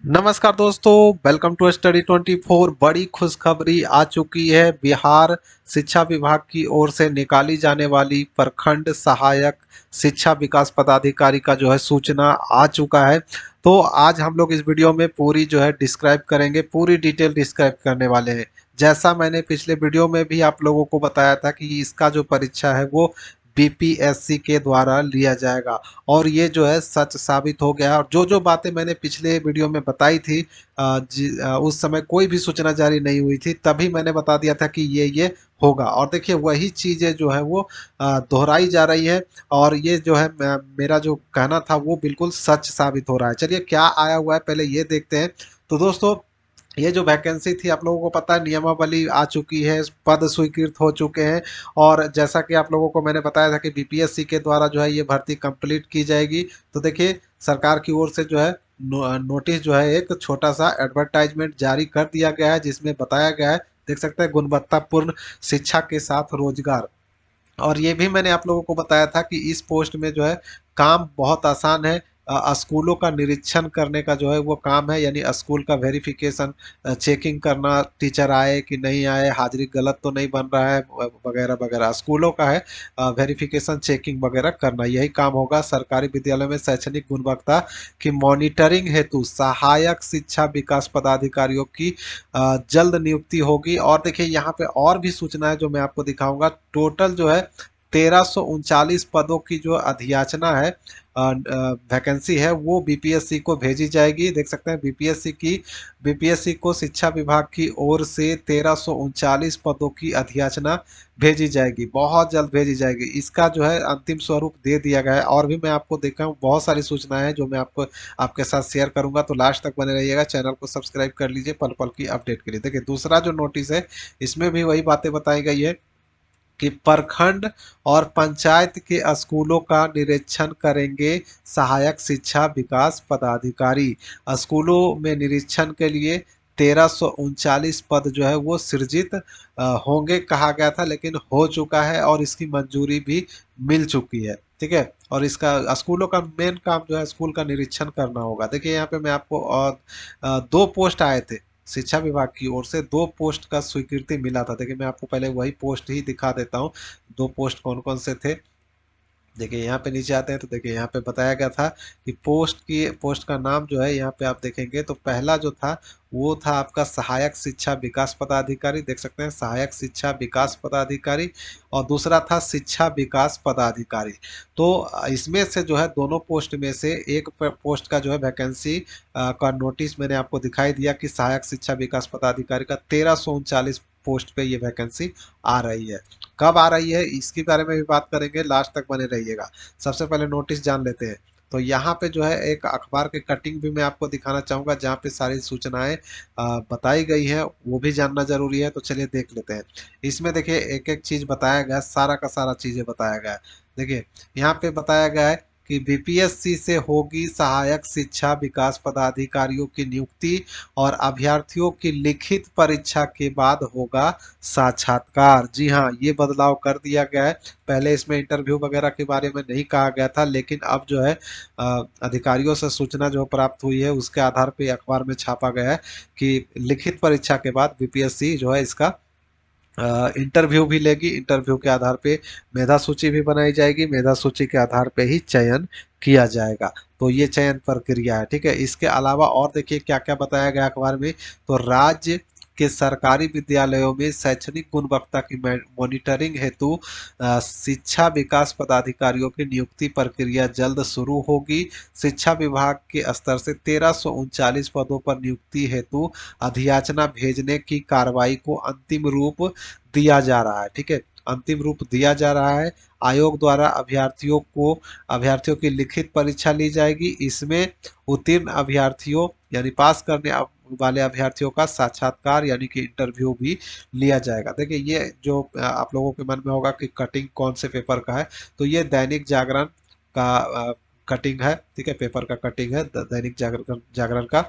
नमस्कार दोस्तों, welcome to study 24। बड़ी खुशखबरी आ चुकी है। बिहार शिक्षा विभाग की ओर से निकाली जाने वाली प्रखंड सहायक शिक्षा विकास पदाधिकारी का जो है सूचना आ चुका है। तो आज हम लोग इस वीडियो में पूरी जो है डिस्क्राइब करेंगे, पूरी डिटेल डिस्क्राइब करने वाले हैं। जैसा मैंने पिछले वीडियो में भी आप लोगों को बताया था कि इसका जो परीक्षा है वो बीपीएससी के द्वारा लिया जाएगा, और ये जो है सच साबित हो गया। और जो जो बातें मैंने पिछले वीडियो में बताई थी, उस समय कोई भी सूचना जारी नहीं हुई थी, तभी मैंने बता दिया था कि ये होगा। और देखिए वही चीज़ें जो है वो दोहराई जा रही है। और ये जो है मेरा जो कहना था वो बिल्कुल सच साबित हो रहा है। चलिए क्या आया हुआ है पहले ये देखते हैं। तो दोस्तों, ये जो वैकेंसी थी आप लोगों को पता है, नियमावली आ चुकी है, पद स्वीकृत हो चुके हैं। और जैसा कि आप लोगों को मैंने बताया था कि बीपीएससी के द्वारा जो है ये भर्ती कंप्लीट की जाएगी। तो देखिए सरकार की ओर से जो है नोटिस जो है, एक छोटा सा एडवर्टाइजमेंट जारी कर दिया गया है, जिसमें बताया गया है, देख सकते हैं, गुणवत्तापूर्ण शिक्षा के साथ रोजगार। और ये भी मैंने आप लोगों को बताया था कि इस पोस्ट में जो है काम बहुत आसान है। स्कूलों का निरीक्षण करने का जो है वो काम है, यानी स्कूल का वेरिफिकेशन, चेकिंग करना, टीचर आए कि नहीं आए, हाजिरी गलत तो नहीं बन रहा है, वगैरह वगैरह स्कूलों का है। वेरिफिकेशन चेकिंग वगैरह करना, यही काम होगा। सरकारी विद्यालय में शैक्षणिक गुणवत्ता की मॉनिटरिंग हेतु सहायक शिक्षा विकास पदाधिकारियों की जल्द नियुक्ति होगी। और देखिए यहाँ पे और भी सूचना है जो मैं आपको दिखाऊंगा। टोटल जो है 1339 पदों की जो अधियाचना है, वैकेंसी है, वो बीपीएससी को भेजी जाएगी। देख सकते हैं बीपीएससी को शिक्षा विभाग की ओर से 1339 पदों की अधियाचना भेजी जाएगी, बहुत जल्द भेजी जाएगी। इसका जो है अंतिम स्वरूप दे दिया गया है। और भी मैं आपको देखा हूँ बहुत सारी सूचनाएं हैं जो मैं आपको आपके साथ शेयर करूंगा, तो लास्ट तक बने रहिएगा। चैनल को सब्सक्राइब कर लीजिए पल पल की अपडेट के लिए। देखिए दूसरा जो नोटिस है, इसमें भी वही बातें बताई गई है कि प्रखंड और पंचायत के स्कूलों का निरीक्षण करेंगे सहायक शिक्षा विकास पदाधिकारी। स्कूलों में निरीक्षण के लिए 1339 पद जो है वो सृजित होंगे कहा गया था, लेकिन हो चुका है और इसकी मंजूरी भी मिल चुकी है। ठीक है। और इसका स्कूलों का मेन काम जो है स्कूल का निरीक्षण करना होगा। देखिए यहाँ पे मैं आपको दो पोस्ट आए थे, शिक्षा विभाग की ओर से दो पोस्ट का स्वीकृति मिला था। देखिए मैं आपको पहले वही पोस्ट ही दिखा देता हूँ, दो पोस्ट कौन कौन से थे। देखिए यहाँ पे नीचे आते हैं तो देखिए यहाँ पे बताया गया था कि पोस्ट का नाम जो है, यहाँ पे आप देखेंगे तो पहला जो था वो था आपका सहायक शिक्षा विकास पदाधिकारी। देख सकते हैं सहायक शिक्षा विकास पदाधिकारी। और दूसरा था शिक्षा विकास पदाधिकारी। तो इसमें से जो है दोनों पोस्ट में से एक पोस्ट का जो है वैकेंसी का नोटिस मैंने आपको दिखाई दिया कि सहायक शिक्षा विकास पदाधिकारी का 1339 पोस्ट पे ये वैकेंसी आ रही है। कब आ रही है इसके बारे में भी बात करेंगे, लास्ट तक बने रहिएगा। सबसे पहले नोटिस जान लेते हैं। तो यहाँ पे जो है एक अखबार की कटिंग भी मैं आपको दिखाना चाहूंगा, जहाँ पे सारी सूचनाएं बताई गई हैं, वो भी जानना जरूरी है। तो चलिए देख लेते हैं। इसमें देखिए एक एक चीज बताया गया है, सारा का सारा चीजें बताया गया है। देखिए यहाँ पे बताया गया है कि बीपीएससी से होगी सहायक शिक्षा विकास पदाधिकारियों की नियुक्ति, और अभ्यर्थियों की लिखित परीक्षा के बाद होगा साक्षात्कार। जी हाँ, ये बदलाव कर दिया गया है। पहले इसमें इंटरव्यू वगैरह के बारे में नहीं कहा गया था, लेकिन अब जो है अधिकारियों से सूचना जो प्राप्त हुई है उसके आधार पे अखबार में छापा गया है कि लिखित परीक्षा के बाद बीपीएससी जो है इसका इंटरव्यू भी लेगी। इंटरव्यू के आधार पे मेधा सूची भी बनाई जाएगी, मेधा सूची के आधार पे ही चयन किया जाएगा। तो ये चयन प्रक्रिया है। ठीक है। इसके अलावा और देखिए क्या क्या बताया गया अखबार में। तो राज्य के सरकारी विद्यालयों में शैक्षणिक गुणवत्ता की मॉनिटरिंग हेतु शिक्षा विकास पदाधिकारियों की नियुक्ति प्रक्रिया जल्द शुरू होगी। शिक्षा विभाग के स्तर से 1339 पदों पर नियुक्ति हेतु अधियाचना भेजने की कार्रवाई को अंतिम रूप दिया जा रहा है। ठीक है, अंतिम रूप दिया जा रहा है। आयोग द्वारा अभ्यर्थियों की लिखित परीक्षा ली जाएगी। इसमें उत्तीर्ण अभ्यर्थियों यानी पास करने वाले अभ्यर्थियों का साक्षात्कार यानी कि इंटरव्यू भी लिया जाएगा। देखिए ये जो आप लोगों के मन में होगा कि कटिंग कौन से पेपर का है, तो ये दैनिक जागरण का कटिंग है। ठीक है, पेपर का कटिंग है दैनिक जागरण का।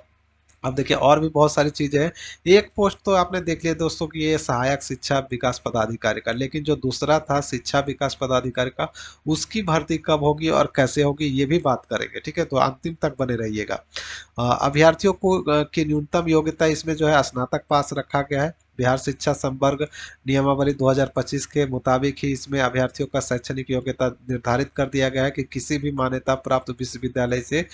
अब देखिए और भी बहुत सारी चीजें हैं। एक पोस्ट तो आपने देख लिया दोस्तों कि ये सहायक शिक्षा विकास पदाधिकारी का, लेकिन जो दूसरा था शिक्षा विकास पदाधिकारी का, उसकी भर्ती कब होगी और कैसे होगी ये भी बात करेंगे। ठीक है, तो अंतिम तक बने रहिएगा। अभ्यर्थियों को की न्यूनतम योग्यता इसमें जो है स्नातक पास रखा गया है। बिहार शिक्षा संवर्ग नियमावली 2025 के मुताबिक ही इसमें अभ्यर्थियों का शैक्षणिक योग्यता निर्धारित कर दिया गया है कि किसी भी मान्यता प्राप्त विश्वविद्यालय से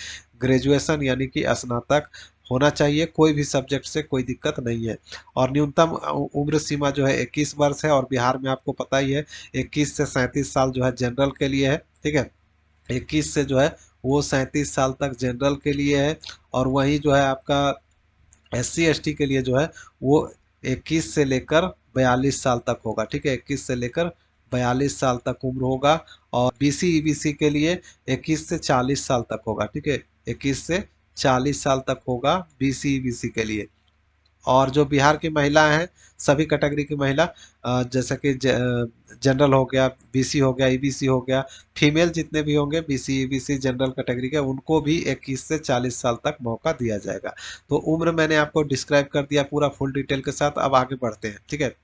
ग्रेजुएशन यानी कि स्नातक होना चाहिए, कोई भी सब्जेक्ट से कोई दिक्कत नहीं है। और न्यूनतम उम्र सीमा जो है 21 वर्ष है, और बिहार में आपको पता ही है 21 से 37 साल जो है जनरल के लिए है। ठीक है, 21 से जो है वो 37 साल तक जनरल के लिए है। और वहीं जो है आपका SC ST के लिए जो है वो 21 से लेकर 42 साल तक होगा। ठीक है, 21 से लेकर 42 साल तक उम्र होगा। और BC EBC के लिए 21 से 40 साल तक होगा। ठीक है, 21 से 40 साल तक होगा BC EBC के लिए। और जो बिहार की महिला हैं, सभी कैटेगरी की महिला, जैसे कि जनरल हो गया, BC हो गया, EBC हो गया, फीमेल जितने भी होंगे BC EBC जनरल कैटेगरी के, उनको भी 21 से 40 साल तक मौका दिया जाएगा। तो उम्र मैंने आपको डिस्क्राइब कर दिया पूरा फुल डिटेल के साथ। अब आगे बढ़ते हैं। ठीक है,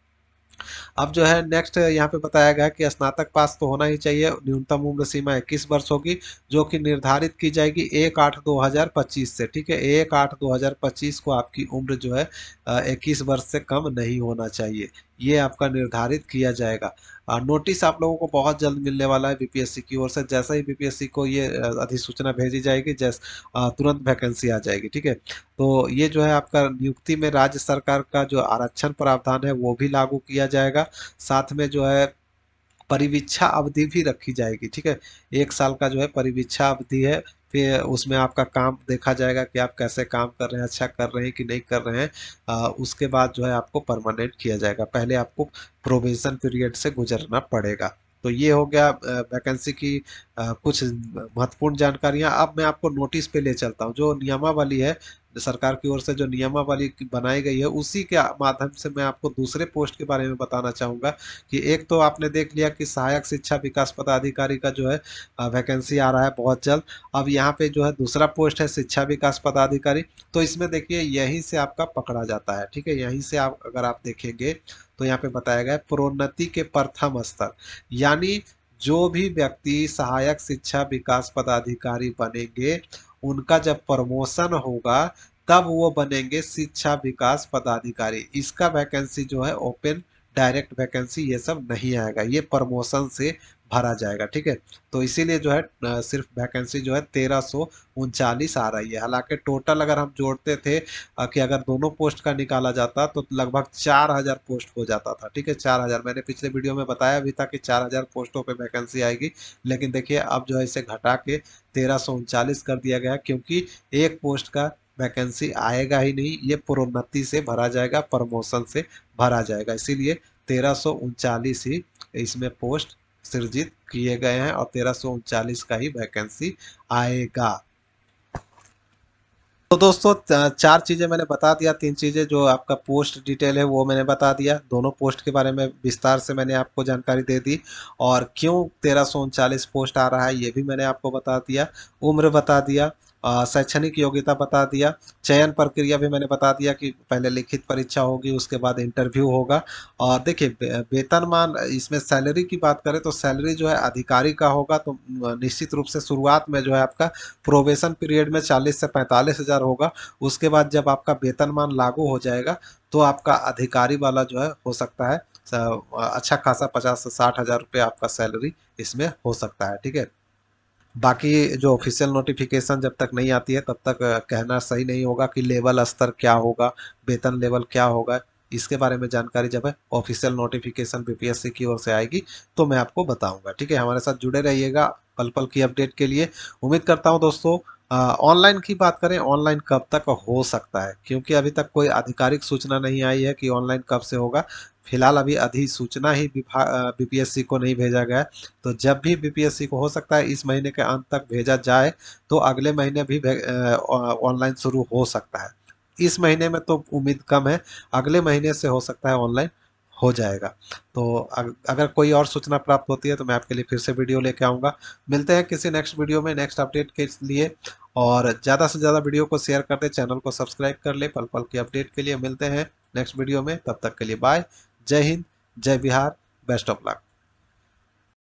अब जो है नेक्स्ट यहाँ पे बताया गया कि स्नातक पास तो होना ही चाहिए। न्यूनतम उम्र सीमा 21 वर्ष होगी, जो कि निर्धारित की जाएगी 1/8/2025 से। ठीक है, 1/8/2025 को आपकी उम्र जो है 21 वर्ष से कम नहीं होना चाहिए, ये आपका निर्धारित किया जाएगा। नोटिस आप लोगों को बहुत जल्द मिलने वाला है BPSC की ओर से। जैसे ही BPSC को ये अधिसूचना भेजी जाएगी, तुरंत वैकेंसी आ जाएगी। ठीक है, तो ये जो है आपका नियुक्ति में राज्य सरकार का जो आरक्षण प्रावधान है वो भी लागू किया जाएगा। साथ में जो है परिवीक्षा अवधि भी रखी जाएगी। ठीक है, 1 साल का जो है परिवीक्षा अवधि है। फिर उसमें आपका काम देखा जाएगा कि आप कैसे काम कर रहे हैं, अच्छा कर रहे हैं कि नहीं कर रहे हैं। उसके बाद जो है आपको परमानेंट किया जाएगा। पहले आपको प्रोबेशन पीरियड से गुजरना पड़ेगा। तो ये हो गया वैकेंसी की कुछ महत्वपूर्ण जानकारियां। अब मैं आपको नोटिस पे ले चलता हूं। जो नियमावली है सरकार की ओर से, जो नियमावली बनाई गई है, उसी के माध्यम से मैं आपको दूसरे पोस्ट के बारे में बताना चाहूंगा। कि एक तो आपने देख लिया कि सहायक शिक्षा विकास पदाधिकारी का जो है वैकेंसी आ रहा है बहुत जल्द। अब यहाँ पे जो है दूसरा पोस्ट है शिक्षा विकास पदाधिकारी। तो इसमें देखिए यहीं से आपका पकड़ा जाता है। ठीक है, यहीं से आप अगर आप देखेंगे तो यहाँ पे बताया गया है प्रोन्नति के प्रथम स्तर, यानी जो भी व्यक्ति सहायक शिक्षा विकास पदाधिकारी बनेंगे, उनका जब प्रमोशन होगा तब वो बनेंगे शिक्षा विकास पदाधिकारी। इसका वैकेंसी जो है ओपन डायरेक्ट वैकेंसी ये सब नहीं आएगा, ये प्रमोशन से भरा जाएगा। ठीक है, तो इसीलिए जो है सिर्फ वैकेंसी जो है 1339 आ रही है। हालांकि टोटल अगर हम जोड़ते थे कि अगर दोनों पोस्ट का निकाला जाता तो लगभग 4000 पोस्ट हो जाता था। ठीक है, 4000, मैंने पिछले वीडियो में बताया भी था कि 4000 पोस्टों पे वैकेंसी आएगी। लेकिन देखिए अब जो है इसे घटा के 1339 कर दिया गया, क्योंकि एक पोस्ट का वैकेंसी आएगा ही नहीं, ये प्रोन्नति से भरा जाएगा, प्रमोशन से भरा जाएगा। इसीलिए 1339 ही इसमें पोस्ट सृजित किए गए हैं और 1339 का ही वैकेंसी आएगा। तो दोस्तों चार चीजें मैंने बता दिया, तीन चीजें जो आपका पोस्ट डिटेल है वो मैंने बता दिया, दोनों पोस्ट के बारे में विस्तार से मैंने आपको जानकारी दे दी। और क्यों 1339 पोस्ट आ रहा है ये भी मैंने आपको बता दिया। उम्र बता दिया, शैक्षणिक योग्यता बता दिया, चयन प्रक्रिया भी मैंने बता दिया कि पहले लिखित परीक्षा होगी, उसके बाद इंटरव्यू होगा। और देखिए वेतनमान, इसमें सैलरी की बात करें तो सैलरी जो है अधिकारी का होगा, तो निश्चित रूप से शुरुआत में जो है आपका प्रोबेशन पीरियड में 40 से 45 हजार होगा। उसके बाद जब आपका वेतनमान लागू हो जाएगा तो आपका अधिकारी वाला जो है हो सकता है अच्छा खासा 50 से 60 हजार रुपये आपका सैलरी इसमें हो सकता है। ठीक है, बाकी जो ऑफिशियल नोटिफिकेशन जब तक नहीं आती है तब तक कहना सही नहीं होगा कि लेवल स्तर क्या होगा, वेतन लेवल क्या होगा। इसके बारे में जानकारी जब है ऑफिशियल नोटिफिकेशन BPSC की ओर से आएगी तो मैं आपको बताऊंगा। ठीक है, हमारे साथ जुड़े रहिएगा पल पल की अपडेट के लिए। उम्मीद करता हूं दोस्तों, ऑनलाइन की बात करें, ऑनलाइन कब तक हो सकता है, क्योंकि अभी तक कोई आधिकारिक सूचना नहीं आई है कि ऑनलाइन कब से होगा। फिलहाल अभी अधिसूचना ही BPSC को नहीं भेजा गया है। तो जब भी BPSC को हो सकता है इस महीने के अंत तक भेजा जाए, तो अगले महीने भी ऑनलाइन शुरू हो सकता है। इस महीने में तो उम्मीद कम है, अगले महीने से हो सकता है ऑनलाइन हो जाएगा। तो अगर कोई और सूचना प्राप्त होती है तो मैं आपके लिए फिर से वीडियो लेके आऊँगा। मिलते हैं किसी नेक्स्ट वीडियो में नेक्स्ट अपडेट के लिए, और ज़्यादा से ज़्यादा वीडियो को शेयर कर दें, चैनल को सब्सक्राइब कर ले पल पल की अपडेट के लिए। मिलते हैं नेक्स्ट वीडियो में, तब तक के लिए बाय। जय हिंद, जय बिहार, बेस्ट ऑफ लक।